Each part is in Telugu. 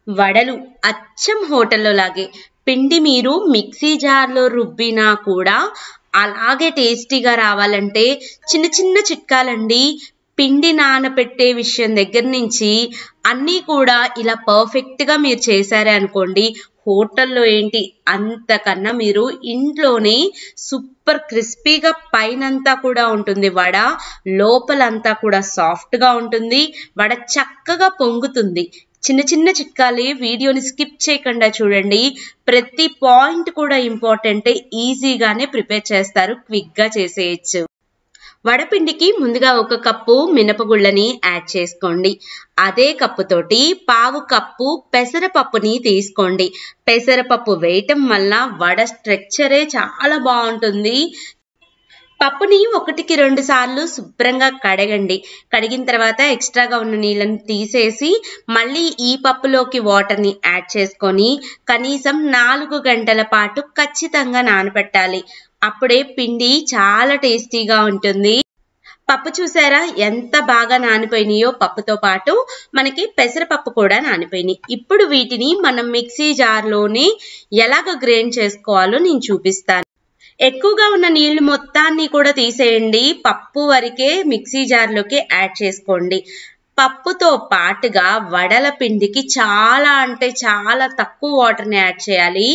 వడలు అచ్చం హోటల్లో లాగే పిండి మీరు మిక్సీ జార్లో రుబ్బినా కూడా అలాగే టేస్టీగా రావాలంటే చిన్న చిన్న చిట్కాలండి. పిండి నానబెట్టే విషయం దగ్గర నుంచి అన్నీ కూడా ఇలా పర్ఫెక్ట్గా మీరు చేశారే అనుకోండి, హోటల్లో ఏంటి అంతకన్నా మీరు ఇంట్లోనే సూపర్ క్రిస్పీగా పైనంతా కూడా ఉంటుంది వడ, లోపలంతా కూడా సాఫ్ట్గా ఉంటుంది. వడ చక్కగా పొంగుతుంది. చిన్న చిన్న చిట్కాలే, వీడియోని స్కిప్ చేయకుండా చూడండి. ప్రతి పాయింట్ కూడా ఇంపార్టెంటే, ఈజీగానే ప్రిపేర్ చేస్తారు, క్విక్గా చేసేయచ్చు. వడపిండికి ముందుగా 1 కప్పు మినపగుళ్ళని యాడ్ చేసుకోండి. అదే కప్పుతోటి పావు కప్పు పెసరపప్పుని తీసుకోండి. పెసరపప్పు వేయటం వల్ల వడ స్ట్రక్చరే చాలా బాగుంటుంది. పప్పుని 1కి 2 సార్లు శుభ్రంగా కడగండి. కడిగిన తర్వాత ఎక్స్ట్రాగా ఉన్న నీళ్ళని తీసేసి మళ్ళీ ఈ పప్పులోకి వాటర్ని యాడ్ చేసుకొని కనీసం 4 గంటల పాటు ఖచ్చితంగా నానబెట్టాలి. అప్పుడే పిండి చాలా టేస్టీగా ఉంటుంది. పప్పు చూసారా ఎంత బాగా నానిపోయినాయో, పప్పుతో పాటు మనకి పెసరపప్పు కూడా నానిపోయినాయి. ఇప్పుడు వీటిని మనం మిక్సీ జార్లోనే ఎలాగ గ్రైండ్ చేసుకోవాలో నేను చూపిస్తాను. ఎక్కువగా ఉన్న నీళ్లు మొత్తాన్ని కూడా తీసేయండి. పప్పు వరకే మిక్సీ జార్లోకి యాడ్ చేసుకోండి. పప్పుతో పాటుగా వడల పిండికి చాలా అంటే చాలా తక్కువ వాటర్ని యాడ్ చేయాలి.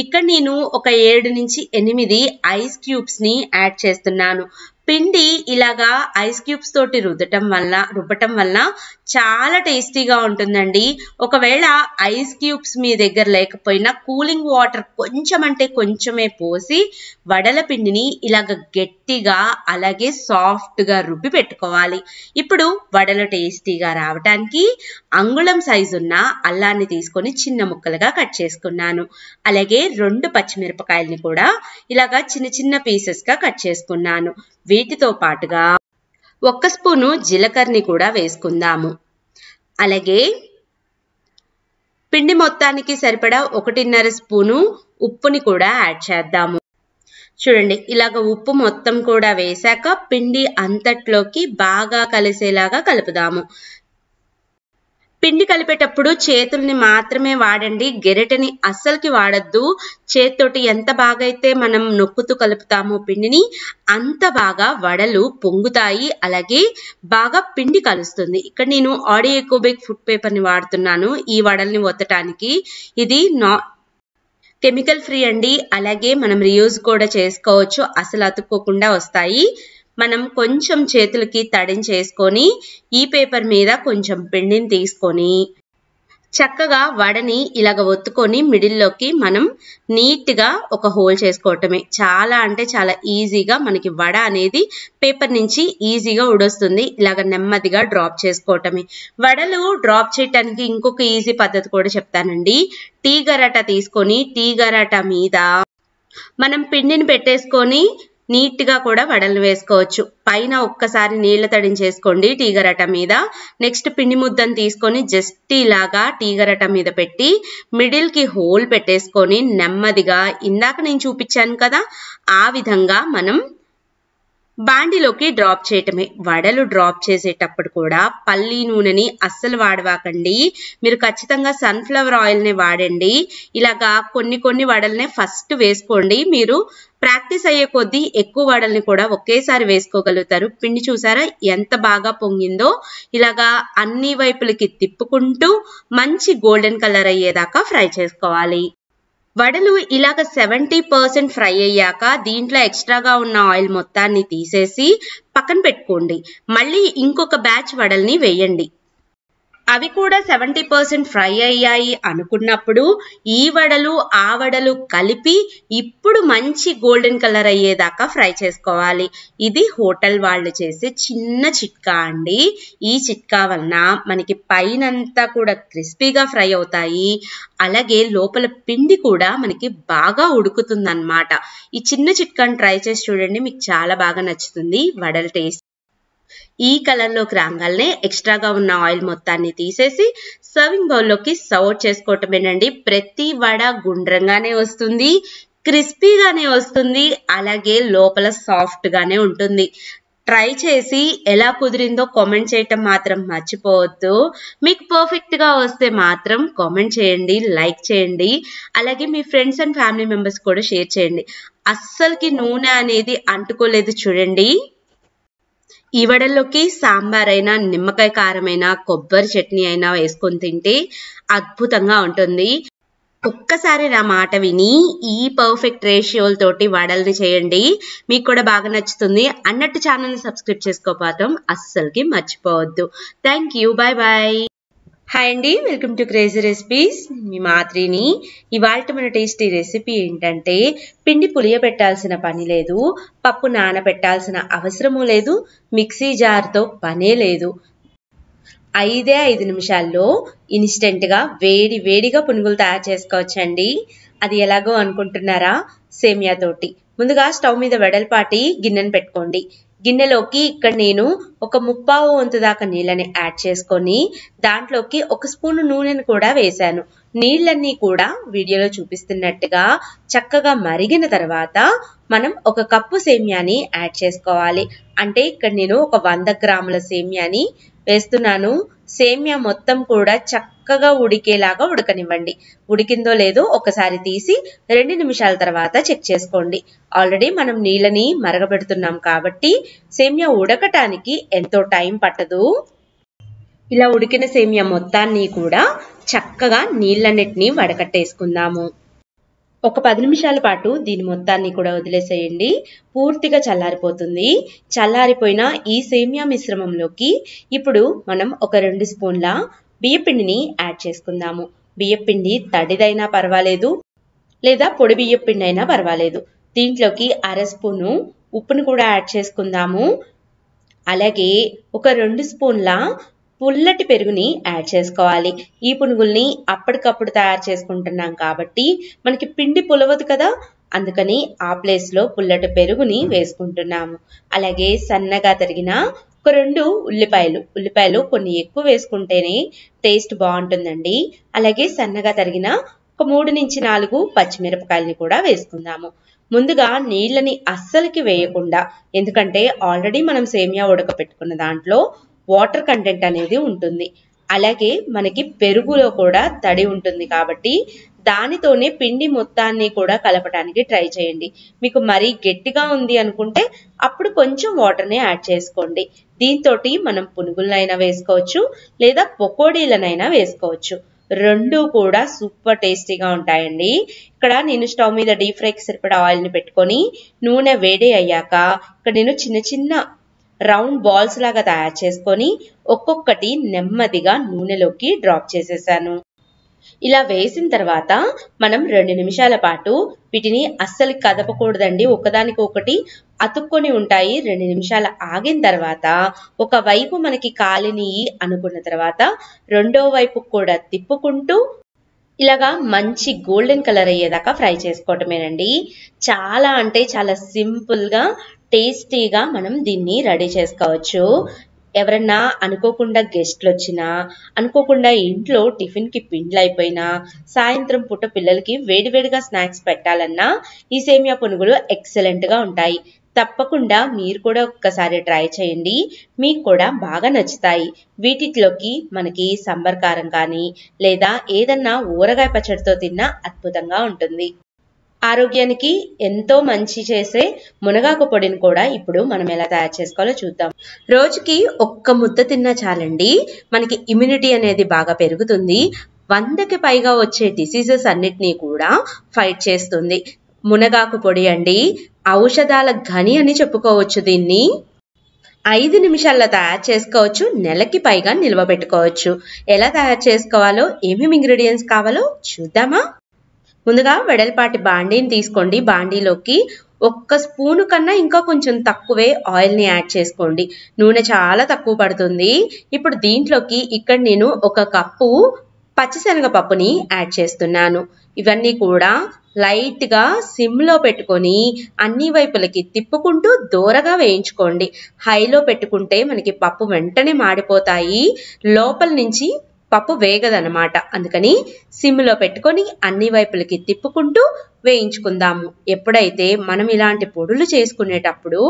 ఇక్కడ నేను ఒక 7 నుంచి 8 ఐస్ క్యూబ్స్ని యాడ్ చేస్తున్నాను. పిండి ఇలాగా ఐస్ క్యూబ్స్ తోటి రుబ్బటం వల్ల చాలా టేస్టీగా ఉంటుందండి. ఒకవేళ ఐస్ క్యూబ్స్ మీ దగ్గర లేకపోయినా కూలింగ్ వాటర్ కొంచెం అంటే కొంచెమే పోసి వడల పిండిని ఇలాగ గట్టిగా అలాగే సాఫ్ట్గా రుబ్బి పెట్టుకోవాలి. ఇప్పుడు వడలు టేస్టీగా రావటానికి అంగుళం సైజు ఉన్న అల్లాన్ని తీసుకొని చిన్న ముక్కలుగా కట్ చేసుకున్నాను. అలాగే 2 పచ్చిమిరపకాయల్ని కూడా ఇలాగా చిన్న చిన్న పీసెస్గా కట్ చేసుకున్నాను. వీటితో పాటుగా 1 స్పూను జీలకర్రని కూడా వేసుకుందాము. అలాగే పిండి మొత్తానికి సరిపడా 1.5 స్పూను ఉప్పుని కూడా యాడ్ చేద్దాము. చూడండి, ఇలాగ ఉప్పు మొత్తం కూడా వేశాక పిండి అంతట్లోకి బాగా కలిసేలాగా కలుపుదాము. పిండి కలిపేటప్పుడు చేతుల్ని మాత్రమే వాడండి, గెరిటని అస్సలకి వాడద్దు. చేత్తోటి ఎంత బాగా అయితే మనం నొక్కుతూ కలుపుతామో పిండిని, అంత బాగా వడలు పొంగుతాయి. అలాగే బాగా పిండి కలుస్తుంది. ఇక్కడ నేను ఆడియో ఎకోబేక్ ఫుడ్ పేపర్ని వాడుతున్నాను ఈ వడల్ని ఒత్తటానికి. ఇది కెమికల్ ఫ్రీ అండి. అలాగే మనం రీయూజ్ కూడా చేసుకోవచ్చు, అసలు అతుక్కోకుండా వస్తాయి. మనం కొంచెం చేతులకి తడించేసుకొని ఈ పేపర్ మీద కొంచెం పిండిని తీసుకొని చక్కగా వడని ఇలాగ ఒత్తుకొని మిడిల్లోకి మనం నీట్గా ఒక హోల్ చేసుకోవటమే. చాలా అంటే చాలా ఈజీగా మనకి వడ అనేది పేపర్ నుంచి ఈజీగా ఉడొస్తుంది. ఇలాగ నెమ్మదిగా డ్రాప్ చేసుకోవటమే. వడలు డ్రాప్ చేయటానికి ఇంకొక ఈజీ పద్ధతి కూడా చెప్తానండి. టీ గరాట తీసుకొని టీ గరాట మీద మనం పిండిని పెట్టేసుకొని నీట్గా కూడా వడలు వేసుకోవచ్చు. పైన ఒక్కసారి నీళ్లు తడించేసుకోండి టీ గరాట మీద. నెక్స్ట్ పిండి ముద్దను తీసుకొని జస్ట్ ఇలాగా టీ గరాట మీద పెట్టి మిడిల్కి హోల్ పెట్టేసుకొని నెమ్మదిగా ఇందాక నేను చూపించాను కదా, ఆ విధంగా మనం బాండిలోకి డ్రాప్ చేయటమే. వడలు డ్రాప్ చేసేటప్పుడు కూడా పల్లి నూనెని అస్సలు వాడవాకండి. మీరు ఖచ్చితంగా సన్ఫ్లవర్ ఆయిల్ని వాడండి. ఇలాగా కొన్ని వడల్నే ఫస్ట్ వేసుకోండి. మీరు ప్రాక్టీస్ అయ్యే కొద్దీ ఎక్కువ వడల్ని కూడా ఒకేసారి వేసుకోగలుగుతారు. పిండి చూసారా ఎంత బాగా పొంగిందో. ఇలాగా అన్ని వైపులకి తిప్పుకుంటూ మంచి గోల్డెన్ కలర్ అయ్యేదాకా ఫ్రై చేసుకోవాలి. వడలు ఇలాగ 70% ఫ్రై అయ్యాక దీంట్లో ఎక్స్ట్రాగా ఉన్న ఆయిల్ మొత్తాన్ని తీసేసి పక్కన పెట్టుకోండి. మళ్ళీ ఇంకొక బ్యాచ్ వడల్ని వేయండి. అవి కూడా 70% ఫ్రై అయ్యాయి అనుకున్నప్పుడు ఈ వడలు ఆ వడలు కలిపి ఇప్పుడు మంచి గోల్డెన్ కలర్ అయ్యేదాకా ఫ్రై చేసుకోవాలి. ఇది హోటల్ వాళ్ళు చేసే చిన్న చిట్కా అండి. ఈ చిట్కా వలన మనకి పైనంతా కూడా క్రిస్పీగా ఫ్రై అవుతాయి. అలాగే లోపల పిండి కూడా మనకి బాగా ఉడుకుతుందన్నమాట. ఈ చిన్న చిట్కాని ట్రై చేసి చూడండి, మీకు చాలా బాగా నచ్చుతుంది వడల టేస్ట్. ఈ కలర్లోకి రాగానే ఎక్స్ట్రాగా ఉన్న ఆయిల్ మొత్తాన్ని తీసేసి సర్వింగ్ బౌల్లోకి సర్వ్ చేసుకోవటమేనండి. ప్రతి వడ గుండ్రంగానే వస్తుంది, క్రిస్పీగానే వస్తుంది, అలాగే లోపల సాఫ్ట్గానే ఉంటుంది. ట్రై చేసి ఎలా కుదిరిందో కామెంట్ చేయటం మాత్రం మర్చిపోవద్దు. మీకు పర్ఫెక్ట్గా వస్తే మాత్రం కామెంట్ చేయండి, లైక్ చేయండి. అలాగే మీ ఫ్రెండ్స్ అండ్ ఫ్యామిలీ మెంబర్స్ కూడా షేర్ చేయండి. అస్సలకి నూనె అనేది అంటుకోలేదు చూడండి. ఈ వడల్లోకి సాంబార్ అయినా, నిమ్మకాయ కారమైనా, కొబ్బరి చట్నీ అయినా వేసుకొని తింటే అద్భుతంగా ఉంటుంది. ఒక్కసారి నా మాట విని ఈ పర్ఫెక్ట్ రేషియోలతోటి వడల్ని చేయండి, మీకు కూడా బాగా నచ్చుతుంది. అన్నట్టు ఛానల్ని సబ్స్క్రైబ్ చేసుకోవడం అస్సలకి మర్చిపోవద్దు. Thank you, bye bye. Hi అండి, వెల్కమ్ టు క్రేజీ రెసిపీస్. మీ మాత్రిని. ఇవాళ మన టేస్టీ రెసిపీ ఏంటంటే పిండి పులియబెట్టాల్సిన పని లేదు, పప్పు నానబెట్టాల్సిన అవసరము లేదు, మిక్సీ జార్తో పనే లేదు. 5 నిమిషాల్లో ఇన్స్టెంట్గా వేడిగా పునుగులు తయారు చేసుకోవచ్చండి. అది ఎలాగో అనుకుంటున్నారా? సేమియాతోటి. ముందుగా స్టవ్ మీద వెడల్పాటి గిన్నెను పెట్టుకోండి. గిన్నెలోకి ఇక్కడ నేను ఒక 1/4 వంతు దాకా నీళ్ళని యాడ్ చేసుకొని దాంట్లోకి 1 స్పూన్ నూనెను కూడా వేశాను. నీళ్ళన్నీ కూడా వీడియోలో చూపిస్తున్నట్టుగా చక్కగా మరిగిన తర్వాత మనం 1 కప్పు సేమియాని యాడ్ చేసుకోవాలి. అంటే ఇక్కడ నేను ఒక 100 గ్రాముల సేమియాని వేస్తున్నాను. సేమియా మొత్తం కూడా చక్కగా ఉడికేలాగా ఉడకనివ్వండి. ఉడికిందో లేదో ఒకసారి తీసి 2 నిమిషాల తర్వాత చెక్ చేసుకోండి. ఆల్రెడీ మనం నీళ్ళని మరగబెడుతున్నాం కాబట్టి సేమియా ఉడకటానికి ఎంతో టైం పట్టదు. ఇలా ఉడికిన సేమియా మొత్తాన్ని కూడా చక్కగా నీళ్ళన్నిటిని వడకట్టేసుకుందాము. ఒక 10 నిమిషాల పాటు దీని మొత్తాన్ని కూడా వదిలేసేయండి. పూర్తిగా చల్లారిపోతుంది. చల్లారిపోయిన ఈ సేమియా మిశ్రమంలోకి ఇప్పుడు మనం ఒక 2 స్పూన్ల బియ్యపిండిని యాడ్ చేసుకుందాము. బియ్యపిండి తడిదైనా పర్వాలేదు, లేదా పొడి బియ్యపిండి అయినా పర్వాలేదు. దీంట్లోకి 1/2 స్పూను ఉప్పును కూడా యాడ్ చేసుకుందాము. అలాగే ఒక 2 స్పూన్ల పుల్లటి పెరుగుని యాడ్ చేసుకోవాలి. ఈ పునుగుల్ని అప్పటికప్పుడు తయారు చేసుకుంటున్నాం కాబట్టి మనకి పిండి పులవదు కదా, అందుకని ఆ ప్లేస్లో పుల్లటి పెరుగుని వేసుకుంటున్నాము. అలాగే సన్నగా తరిగిన ఒక 2 ఉల్లిపాయలు కొన్ని ఎక్కువ వేసుకుంటేనే టేస్ట్ బాగుంటుందండి. అలాగే సన్నగా తరిగిన ఒక 3 నుంచి 4 పచ్చిమిరపకాయలని కూడా వేసుకుందాము. ముందుగా నీళ్ళని అస్సలకి వేయకుండా, ఎందుకంటే ఆల్రెడీ మనం సేమియా ఉడకపెట్టుకున్న దాంట్లో వాటర్ కంటెంట్ అనేది ఉంటుంది. అలాగే మనకి పెరుగులో కూడా తడి ఉంటుంది కాబట్టి దానితోనే పిండి మొత్తాన్ని కూడా కలపడానికి ట్రై చేయండి. మీకు మరీ గట్టిగా ఉంది అనుకుంటే అప్పుడు కొంచెం వాటర్ని యాడ్ చేసుకోండి. దీంతో మనం పునుగులనైనా వేసుకోవచ్చు, లేదా పకోడీలనైనా వేసుకోవచ్చు. 2 కూడా సూపర్ టేస్టీగా ఉంటాయండి. ఇక్కడ నేను స్టవ్ మీద డీప్ ఫ్రైకి సరిపడా ఆయిల్ని పెట్టుకొని నూనె వేడి అయ్యాక ఇక్కడ నేను చిన్న రౌండ్ బాల్స్ లాగా తయారు చేసుకొని ఒక్కొక్కటి నెమ్మదిగా నూనెలోకి డ్రాప్ చేసేసాను. ఇలా వేసిన తర్వాత మనం 2 నిమిషాల పాటు వీటిని అస్సలు కదపకూడదండి. ఒకదానికొకటి అతుక్కొని ఉంటాయి. 2 నిమిషాలు ఆగిన తర్వాత ఒక వైపు మనకి కాలినియి అనుకున్న తర్వాత రెండో వైపు కూడా తిప్పుకుంటూ ఇలాగా మంచి గోల్డెన్ కలర్ అయ్యేదాకా ఫ్రై చేసుకోవటమేనండి. చాలా అంటే చాలా సింపుల్గా టేస్టీగా మనం దీన్ని రెడీ చేసుకోవచ్చు. ఎవరన్నా అనుకోకుండా గెస్ట్లు వచ్చినా, అనుకోకుండా ఇంట్లో టిఫిన్కి పిండ్లు అయిపోయినా, సాయంత్రం పూట పిల్లలకి వేడివేడిగా స్నాక్స్ పెట్టాలన్నా ఈ సేమియా పునుగులు ఎక్సలెంట్గా ఉంటాయి. తప్పకుండా మీరు కూడా ఒక్కసారి ట్రై చేయండి, మీకు కూడా బాగా నచ్చుతాయి. వీటిలోకి మనకి సాంబార్ కారం కానీ లేదా ఏదన్నా ఊరగాయ పచ్చడితో తిన్నా అద్భుతంగా ఉంటుంది. ఆరోగ్యానికి ఎంతో మంచి చేసే మునగాకు పొడిని కూడా ఇప్పుడు మనం ఎలా తయారు చేసుకోవాలో చూద్దాం. రోజుకి 1 ముద్ద తిన్నా చాలండి, మనకి ఇమ్యూనిటీ అనేది బాగా పెరుగుతుంది. 100కి పైగా వచ్చే డిసీజెస్ అన్నిటినీ కూడా ఫైట్ చేస్తుంది. మునగాకు పొడి అండి, ఔషధాల గని అని చెప్పుకోవచ్చు. దీన్ని 5 నిమిషాల్లో తయారు చేసుకోవచ్చు, నెలకి పైగా నిల్వ పెట్టుకోవచ్చు. ఎలా తయారు చేసుకోవాలో, ఏమేమి ఇంగ్రీడియంట్స్ కావాలో చూద్దామా? ముందుగా వెడల్పాటి బాండీని తీసుకోండి. బాండీలోకి 1 స్పూను కన్నా ఇంకా కొంచెం తక్కువే ఆయిల్ని యాడ్ చేసుకోండి. నూనె చాలా తక్కువ పడుతుంది. ఇప్పుడు దీంట్లోకి ఇక్కడ నేను 1 కప్పు పచ్చిశనగపప్పుని యాడ్ చేస్తున్నాను. ఇవన్నీ కూడా లైట్గా సిమ్లో పెట్టుకొని అన్ని వైపులకి తిప్పుకుంటూ దూరగా వేయించుకోండి. హైలో పెట్టుకుంటే మనకి పప్పు వెంటనే మాడిపోతాయి, లోపల నుంచి పప్పు వేగదనమాట. అందుకని సిమ్లో పెట్టుకొని అన్ని వైపులకి తిప్పుకుంటూ వేయించుకుందాము. ఎప్పుడైతే మనం ఇలాంటి పొడులు చేసుకునేటప్పుడు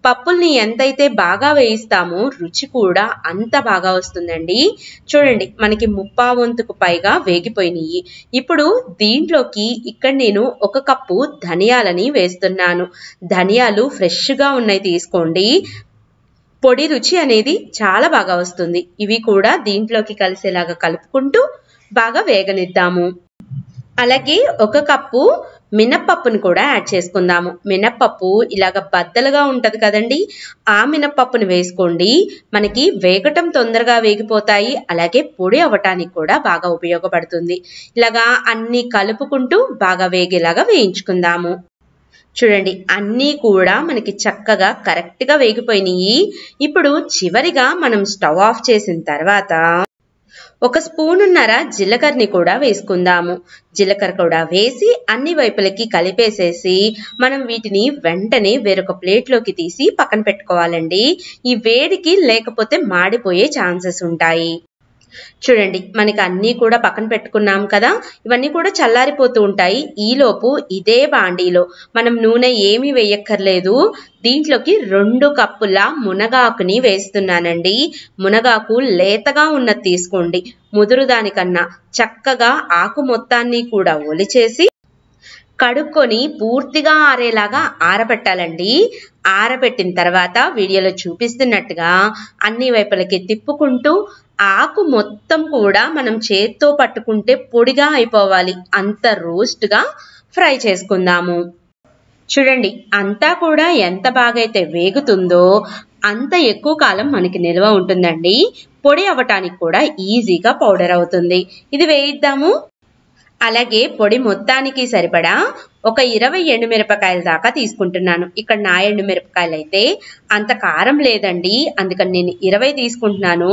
పప్పుల్ని ఎంతైతే బాగా వేయిస్తామో రుచి కూడా అంత బాగా వస్తుందండి. చూడండి, మనకి 1/4 వంతుకు పైగా వేగిపోయినాయి. ఇప్పుడు దీంట్లోకి ఇక్కడ నేను 1 కప్పు ధనియాలని వేస్తున్నాను. ధనియాలు ఫ్రెష్గా ఉన్నాయి తీసుకోండి. పొడి రుచి అనేది చాలా బాగా వస్తుంది. ఇవి కూడా దీంట్లోకి కలిసేలాగా కలుపుకుంటూ బాగా వేగనిద్దాము. అలాగే 1 కప్పు మినప్పప్పును కూడా యాడ్ చేసుకుందాము. మినప్పప్పు ఇలాగ బద్దలుగా ఉంటది కదండి, ఆ మినప్పప్పును వేసుకోండి. మనకి వేగటం తొందరగా వేగిపోతాయి. అలాగే పొడి అవ్వటానికి కూడా బాగా ఉపయోగపడుతుంది. ఇలాగా అన్ని కలుపుకుంటూ బాగా వేగేలాగా వేయించుకుందాము. చూడండి, అన్నీ కూడా మనకి చక్కగా కరెక్ట్గా వేగిపోయినాయి. ఇప్పుడు చివరిగా మనం స్టవ్ ఆఫ్ చేసిన తర్వాత 1 స్పూనున్నర జీలకర్రని కూడా వేసుకుందాము. జీలకర్ర కూడా వేసి అన్ని వైపులకి కలిపేసేసి మనం వీటిని వెంటనే వేరొక ప్లేట్లోకి తీసి పక్కన పెట్టుకోవాలండి. ఈ వేడికి లేకపోతే మాడిపోయే ఛాన్సెస్ ఉంటాయి. చూడండి, మనకి అన్నీ కూడా పక్కన పెట్టుకున్నాం కదా, ఇవన్నీ కూడా చల్లారిపోతూ ఉంటాయి. ఈలోపు ఇదే బాండీలో మనం నూనె ఏమీ వేయక్కర్లేదు. దీంట్లోకి 2 కప్పుల మునగాకుని వేస్తున్నానండి. మునగాకు లేతగా ఉన్నది తీసుకోండి. ముదురు దానికన్నా చక్కగా ఆకు మొత్తాన్ని కూడా ఒలిచేసి కడుక్కొని పూర్తిగా ఆరేలాగా ఆరబెట్టాలండి. ఆరబెట్టిన తర్వాత వీడియోలో చూపిస్తున్నట్టుగా అన్ని వైపులకి తిప్పుకుంటూ ఆకు మొత్తం కూడా మనం చేత్తో పట్టుకుంటే పొడిగా అయిపోవాలి. అంత రోస్ట్గా ఫ్రై చేసుకుందాము. చూడండి, అంతా కూడా ఎంత బాగా అయితే వేగుతుందో అంత ఎక్కువ కాలం మనకి నిల్వ ఉంటుందండి. పొడి అవ్వటానికి కూడా ఈజీగా పౌడర్ అవుతుంది. ఇది వేయిద్దాము. అలాగే పొడి మొత్తానికి సరిపడా ఒక 20 ఎండుమిరపకాయల దాకా తీసుకుంటున్నాను. ఇక్కడ నా ఎండుమిరపకాయలు అయితే అంత కారం లేదండి, అందుకని నేను 20 తీసుకుంటున్నాను.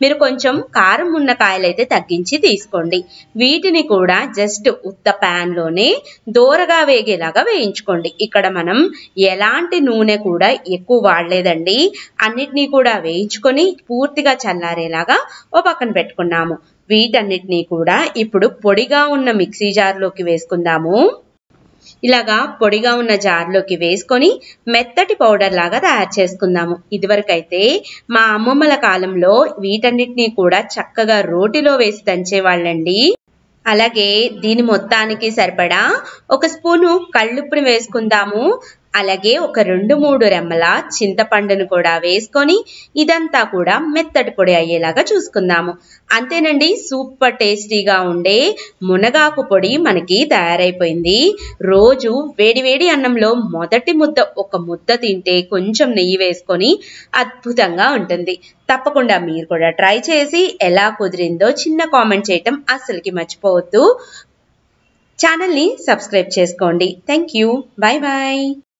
మీరు కొంచెం కారం ఉన్న కాయలైతే తగ్గించి తీసుకోండి. వీటిని కూడా జస్ట్ ఉత్త ప్యాన్లోనే దోరగా వేగేలాగా వేయించుకోండి. ఇక్కడ మనం ఎలాంటి నూనె కూడా ఎక్కువ వాడలేదండి. అన్నిటినీ కూడా వేయించుకొని పూర్తిగా చల్లారేలాగా ఓ పక్కన పెట్టుకున్నాము. వీటన్నిటినీ కూడా ఇప్పుడు పొడిగా ఉన్న మిక్సీ జార్లోకి వేసుకుందాము. ఇలాగా పొడిగా ఉన్న జార్లోకి వేసుకొని మెత్తటి పౌడర్ లాగా తయారు చేసుకుందాము. ఇదివరకైతే మా అమ్మమ్మల కాలంలో వీటన్నిటినీ కూడా చక్కగా రోటిలో వేసి దంచేవాళ్ళండి. అలాగే దీని మొత్తానికి సరిపడా 1 స్పూను కళ్ళుప్పుని వేసుకుందాము. అలాగే ఒక 2-3 రెమ్మల చింతపండును కూడా వేసుకొని ఇదంతా కూడా మెత్తటి పొడి అయ్యేలాగా చూసుకుందాము. అంతేనండి, సూపర్ టేస్టీగా ఉండే మునగాకు పొడి మనకి తయారైపోయింది. రోజు వేడివేడి అన్నంలో మొదటి ముద్ద ఒక ముద్ద తింటే కొంచెం నెయ్యి వేసుకొని అద్భుతంగా ఉంటుంది. తప్పకుండా మీరు కూడా ట్రై చేసి ఎలా కుదిరిందో చిన్న కామెంట్ చేయటం అస్సలకి మర్చిపోవద్దు. ఛానల్ని సబ్స్క్రైబ్ చేసుకోండి. Thank you. Bye bye.